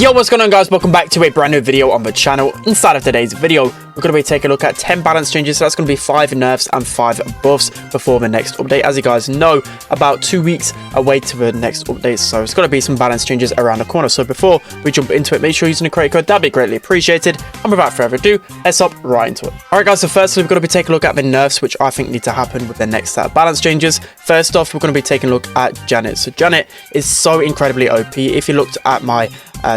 Yo, what's going on, guys? Welcome back to a brand new video on the channel. Inside of today's video, we're going to be taking a look at 10 balance changes. So that's going to be 5 nerfs and 5 buffs before the next update. As you guys know, about 2 weeks away to the next update, so it's going to be some balance changes around the corner. So before we jump into it, make sure you're using the credit code. That'd be greatly appreciated. And without further ado, let's hop right into it. Alright guys, so firstly we're going to be taking a look at the nerfs which I think need to happen with the next set of balance changes. First off, we're going to be taking a look at Janet. So Janet is so incredibly OP. If you looked at my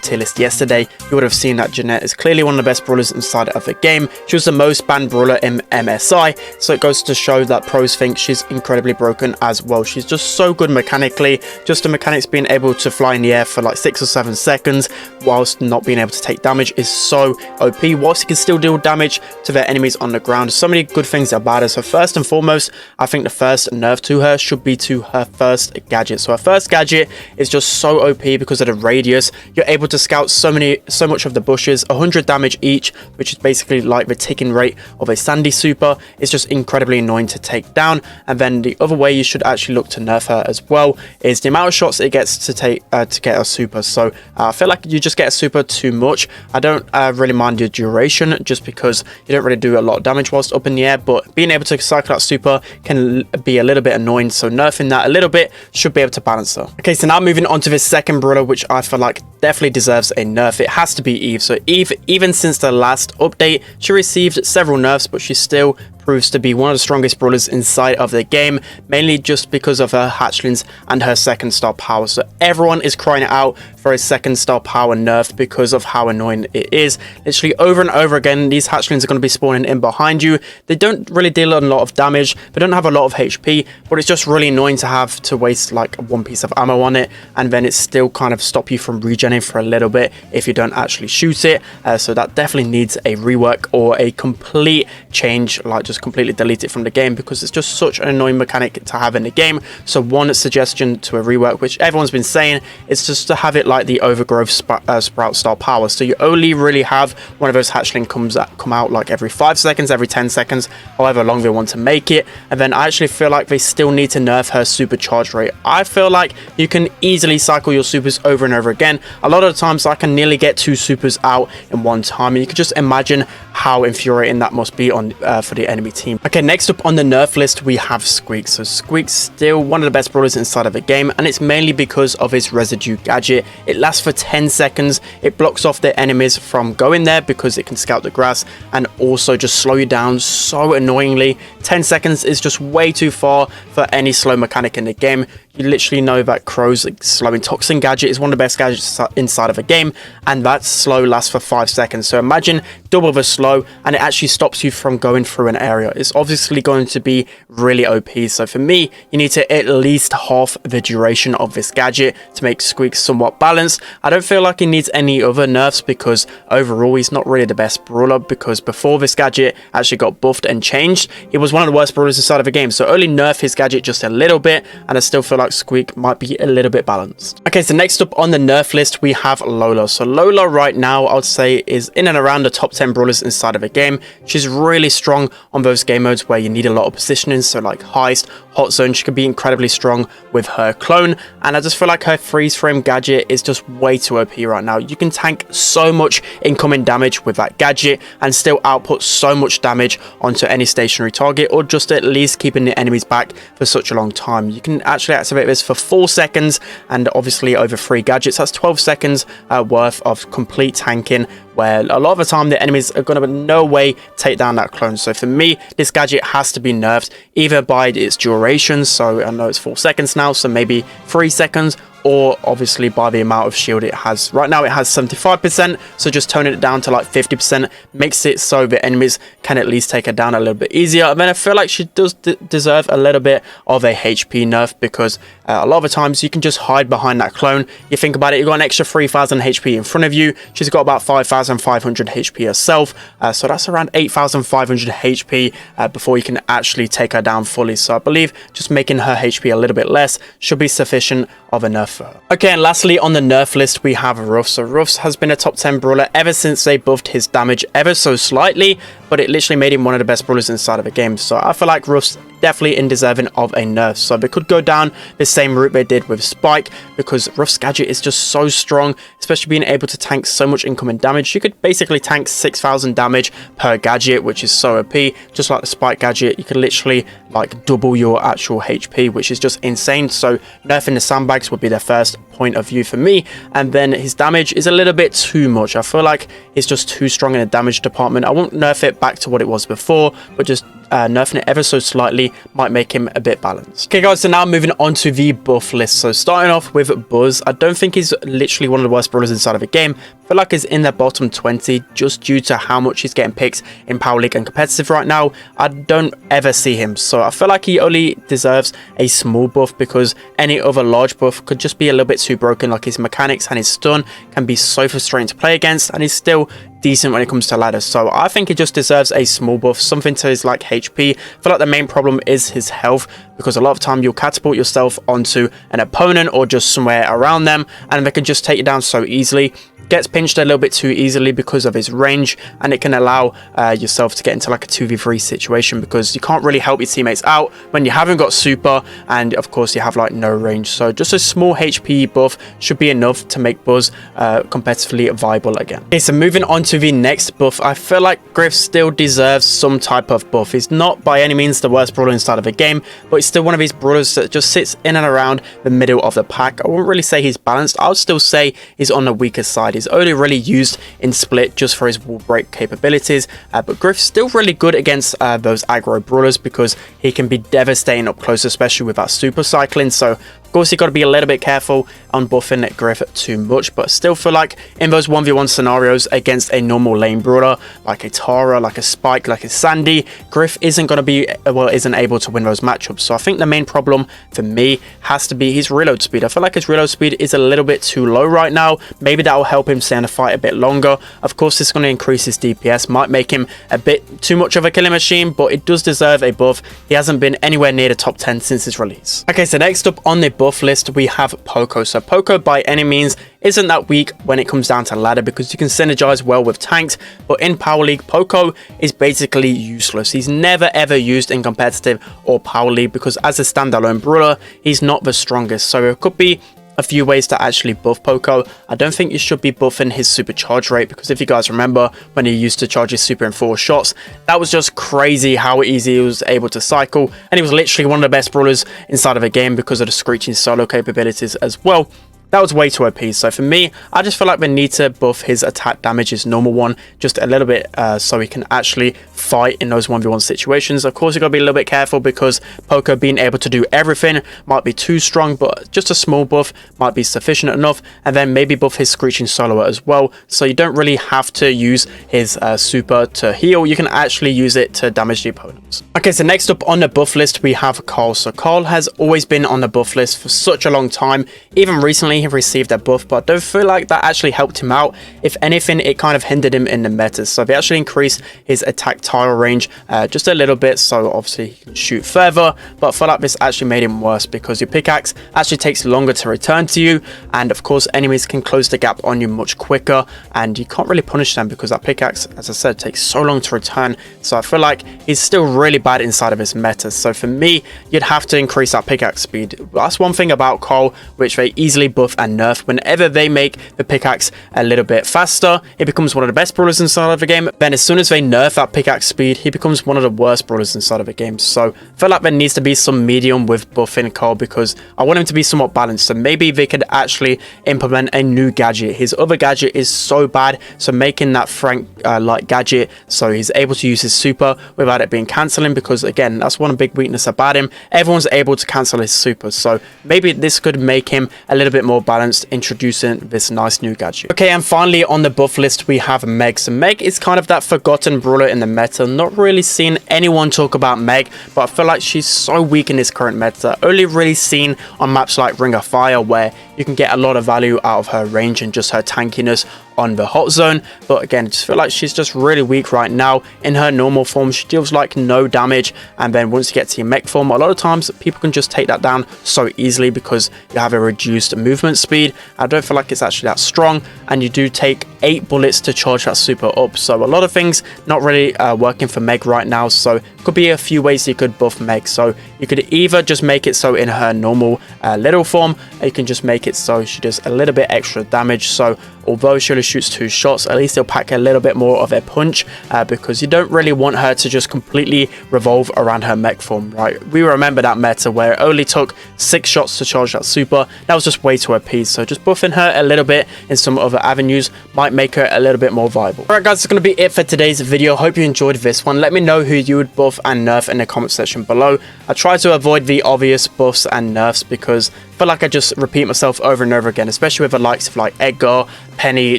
tier list yesterday, you would have seen that Janet is clearly one of the best brawlers inside of the game. She was the most banned brawler in MSI, so it goes to show that pros think she's incredibly broken as well. She's just so good mechanically. Just the mechanics being able to fly in the air for like 6 or 7 seconds whilst not being able to take damage is so OP, whilst you can still deal damage to their enemies on the ground. So many good things about her. So first and foremost, I think the first nerf to her should be to her first gadget. So her first gadget is just so OP because of the radius. You're able to scout so much of the bushes, 100 damage each, which is basically like the ticking rate of a Sandy super. It's just incredibly annoying to take down. And then the other way you should actually look to nerf her as well is the amount of shots it gets to take to get a super. So I feel like you just get a super too much. I don't really mind your duration, just because you don't really do a lot of damage whilst up in the air, but being able to cycle that super can be a little bit annoying, so nerfing that a little bit should be able to balance her. Okay, so now moving on to this second brawler, which I feel like definitely deserves a nerf. It has to be Eve. So Eve, even since the last update, she received several nerfs, but she still proves to be one of the strongest brawlers inside of the game, mainly just because of her hatchlings and her second star power. So everyone is crying out for a second star power nerf because of how annoying it is. Literally over and over again, these hatchlings are going to be spawning in behind you. They don't really deal a lot of damage, they don't have a lot of HP, but it's just really annoying to have to waste like one piece of ammo on it, and then it still kind of stop you from regenerating for a little bit if you don't actually shoot it. So that definitely needs a rework or a complete change, like just completely delete it from the game, because it's just such an annoying mechanic to have in the game. So one suggestion to a rework, which everyone's been saying, is just to have it like the overgrowth sprout style power. So you only really have one of those hatchling come out like every 5 seconds, every 10 seconds, however long they want to make it. And then I actually feel like they still need to nerf her supercharge rate. I feel like you can easily cycle your supers over and over again. A lot of the times I can nearly get 2 supers out in one time, and you can just imagine how infuriating that must be on for the enemy team. Okay, next up on the nerf list we have Squeak. So Squeak's still one of the best brawlers inside of the game, and it's mainly because of his residue gadget. It lasts for 10 seconds. It blocks off their enemies from going there because it can scout the grass, and also just slow you down so annoyingly. 10 seconds is just way too far for any slow mechanic in the game. You literally know that Crow's slowing toxin gadget is one of the best gadgets inside of a game, and that slow lasts for 5 seconds. So imagine double the slow, and it actually stops you from going through an area. It's obviously going to be really OP. So for me, you need to at least half the duration of this gadget to make Squeak somewhat balanced. I don't feel like he needs any other nerfs, because overall he's not really the best brawler, because before this gadget actually got buffed and changed, he was one of the worst brawlers inside of the game. So only nerf his gadget just a little bit, and I still feel like Squeak might be a little bit balanced. Okay, so next up on the nerf list we have Lola. So Lola right now I would say is in and around the top 10 brawlers inside of a game. She's really strong on those game modes where you need a lot of positioning, so like heist, hot zone. She can be incredibly strong with her clone, and I just feel like her freeze frame gadget is just way too OP right now. You can tank so much incoming damage with that gadget and still output so much damage onto any stationary target, or just at least keeping the enemies back for such a long time. You can actually activate this for 4 seconds, and obviously over 3 gadgets, that's 12 seconds worth of complete tanking, where a lot of the time the enemies are going to no way take down that clone. So for me, this gadget has to be nerfed, either by its duration, so I know it's 4 seconds now, so maybe 3 seconds, or obviously by the amount of shield it has. Right now it has 75%, so just toning it down to like 50% makes it so the enemies can at least take her down a little bit easier. And then I feel like she does deserve a little bit of a HP nerf, because a lot of the times you can just hide behind that clone. You think about it, you've got an extra 3000 HP in front of you. She's got about 5500 HP herself, so that's around 8500 HP before you can actually take her down fully. So I believe just making her HP a little bit less should be sufficient of enough for her. Okay, and lastly on the nerf list we have Ruffs. So Ruffs has been a top 10 brawler ever since they buffed his damage ever so slightly, but it literally made him one of the best brawlers inside of a game. So I feel like Ruffs definitely undeserving of a nerf. So they could go down the same route they did with Spike, because Ruff's gadget is just so strong, especially being able to tank so much incoming damage. You could basically tank 6,000 damage per gadget, which is so OP. Just like the Spike gadget, you could literally like double your actual HP, which is just insane. So nerfing the sandbags would be the first point of view for me. And then his damage is a little bit too much. I feel like he's just too strong in the damage department. I won't nerf it back to what it was before, but just nerfing it ever so slightly might make him a bit balanced. Okay guys, so now moving on to the buff list. So starting off with Buzz, I don't think he's literally one of the worst brawlers inside of a game. I feel like he's in the bottom 20 just due to how much he's getting picked in Power League and competitive right now. I don't ever see him, so I feel like he only deserves a small buff, because any other large buff could just be a little bit too broken. Like his mechanics and his stun can be so frustrating to play against, and he's still decent when it comes to ladders. So I think he just deserves a small buff, something to his like HP. I feel like the main problem is his health, because a lot of time you'll catapult yourself onto an opponent or just somewhere around them, and they can just take you down so easily. Gets pinched a little bit too easily because of his range, and it can allow yourself to get into like a 2v3 situation, because you can't really help your teammates out when you haven't got super, and of course you have like no range. So just a small HP buff should be enough to make Buzz competitively viable again. Okay, so moving on to the next buff, I feel like Griff still deserves some type of buff. He's not by any means the worst brawler inside of a game, but he's still one of these brawlers that just sits in and around the middle of the pack. I wouldn't really say he's balanced. I would still say he's on the weaker side. He's only really used in split just for his wall break capabilities, but Griff's still really good against those aggro brawlers, because he can be devastating up close, especially with that super cycling. So of course you got to be a little bit careful on buffing Griff too much, but still feel like in those 1v1 scenarios against a normal lane brawler like a Tara, like a Spike, like a Sandy, Griff isn't going to be, well, isn't able to win those matchups. So I think the main problem for me has to be his reload speed. I feel like his reload speed is a little bit too low right now. Maybe that will help him stay in the fight a bit longer. Of course this is going to increase his DPS, might make him a bit too much of a killing machine, but it does deserve a buff. He hasn't been anywhere near the top 10 since his release. Okay, so next up on the buff list we have Poco. So Poco by any means isn't that weak when it comes down to ladder, because you can synergize well with tanks, but in Power League Poco is basically useless. He's never ever used in competitive or Power League, because as a standalone brawler he's not the strongest. So it could be a few ways to actually buff Poco. I don't think you should be buffing his super charge rate, because if you guys remember when he used to charge his super in 4 shots, that was just crazy how easy he was able to cycle, and he was literally one of the best brawlers inside of a game because of the screeching solo capabilities as well. That was way too OP. So for me, I just feel like we need to buff his attack damage, his normal one, just a little bit, so he can actually fight in those 1v1 situations. Of course, you got to be a little bit careful, because Poco being able to do everything might be too strong, but just a small buff might be sufficient enough. And then maybe buff his screeching solo as well, so you don't really have to use his super to heal. You can actually use it to damage the opponents. Okay, so next up on the buff list we have Karl. So Karl has always been on the buff list for such a long time. Even recently he received a buff, but I don't feel like that actually helped him out. If anything, it kind of hindered him in the meta. So they actually increased his attack tile range just a little bit, so obviously he can shoot further, but I feel like this actually made him worse, because your pickaxe actually takes longer to return to you, and of course enemies can close the gap on you much quicker, and you can't really punish them because that pickaxe, as I said, takes so long to return. So I feel like he's still really bad inside of his meta. So for me, you'd have to increase that pickaxe speed. That's one thing about Karl, which they easily buff and nerf. Whenever they make the pickaxe a little bit faster, it becomes one of the best brawlers inside of the game. Then as soon as they nerf that pickaxe speed, he becomes one of the worst brawlers inside of the game. So I feel like there needs to be some medium with buffing Karl, because I want him to be somewhat balanced. So maybe they could actually implement a new gadget. His other gadget is so bad, so making that Frank like gadget so he's able to use his super without it being cancelling, because again, that's one big weakness about him. Everyone's able to cancel his super, so maybe this could make him a little bit more balanced, introducing this nice new gadget. Okay, and finally on the buff list we have Meg. So Meg is kind of that forgotten brawler in the meta. Not really seen anyone talk about Meg, but I feel like she's so weak in this current meta. Only really seen on maps like Ring of Fire, where you can get a lot of value out of her range and just her tankiness on the hot zone. But again, I just feel like she's just really weak right now. In her normal form, she deals like no damage, and then once you get to your mech form, a lot of times people can just take that down so easily because you have a reduced movement speed. I don't feel like it's actually that strong, and you do take 8 bullets to charge that super up. So a lot of things not really working for Meg right now. So could be a few ways you could buff Meg. So you could either just make it so in her normal little form, you can just make it so she does a little bit extra damage. So although she only shoots 2 shots, at least it'll pack a little bit more of a punch, because you don't really want her to just completely revolve around her mech form, right? We remember that meta where it only took 6 shots to charge that super. That was just way too OP. So just buffing her a little bit in some other avenues might make her a little bit more viable. Alright guys, that's going to be it for today's video. Hope you enjoyed this one. Let me know who you would buff and nerf in the comment section below. I try to avoid the obvious buffs and nerfs because I feel like I just repeat myself over and over again, especially with the likes of like Edgar, Penny,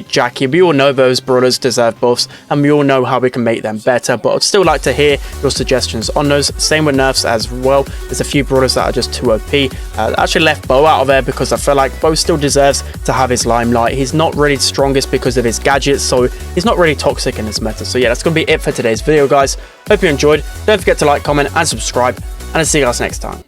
Jackie. We all know those brawlers deserve buffs, and we all know how we can make them better, but I'd still like to hear your suggestions on those. Same with nerfs as well. There's a few brawlers that are just too OP. I actually left Bo out of there because I feel like Bo still deserves to have his limelight. He's not really the strongest because of his gadgets, so he's not really toxic in this meta. So yeah, that's going to be it for today's video, guys. Hope you enjoyed. Don't forget to like, comment, and subscribe, and I'll see you guys next time.